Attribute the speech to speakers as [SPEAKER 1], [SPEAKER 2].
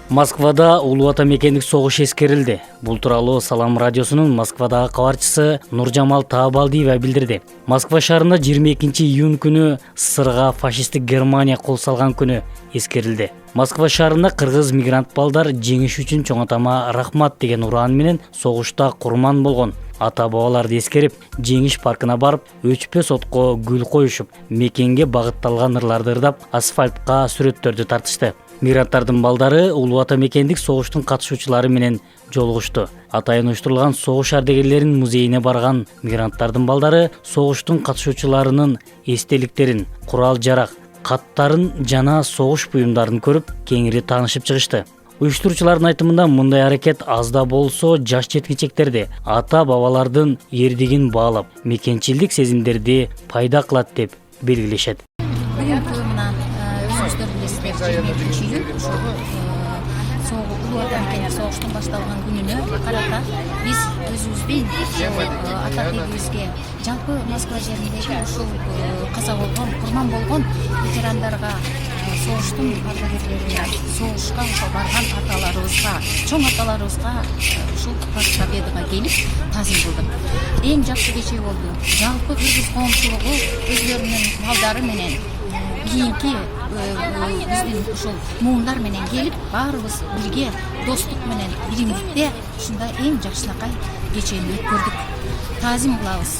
[SPEAKER 1] Москвада улуу ата мекендик согуш эскерилди. Бул тууралуу Салам радиосунун Москвадагы кабарчысы Нуржамал Таабалдиева билдирди. Москва шаарында 22-июнь күнү СССРга фашисттик Германия кол салган күнү эскерилди. Москва шаарында кыргыз мигрант балдар жеңиш үчүн чоң атама рахмат деген ураан менен согушта курман болгон. Ата-бабаларды эскерип, Жеңиш паркына барып, өчпөс отко гүл коюшуп, мекенге багытталган ырларды ырдап, асфальтка сүрөттөрдү тартышты. Мигранттардын балдары улуу ата мекендик согуштун катышуучулары менен жолугушту. Атайын уюштурулган согуш ардегерлеринин музейине барган мигранттардын балдары согуштун катышуучуларынын эстеликтерин, курал-жарак, каттарын жана согуш буюмдарын көрүп, кеңири таанышып чыгышты. Уюштуруучулардын айтымында мындай аракет аз да болсо жаш жеткичектерди, ата-бабалардын эрдигин баалап, мекенчилдик сезимдерди пайда кылат деп белгилешет.
[SPEAKER 2] Бүгүнкү мына өзүңүздөр билесиздер 22-июнь ошол улуу ата мекендик согуштун башталган күнүнө карата биз өзүбүздүн ата тегибизге жалпы Москва жериндеги ушул каза болгон, курман болгон ветерандарга, согуштун ардагерлерине, согушка барган аталарыбызга, чоң аталарыбызга ушул победага келип тазим кылдык. Эң жакшы кече болду. Жалпы кыргыз коомчулугу өзлөрүнүн балдары менен кийинки биздин ушул муундар менен келип, баарыбыз бирге достук менен биримдикте ушундай эң жакшынакай кечени өткөрдүк. Тазим кылабыз.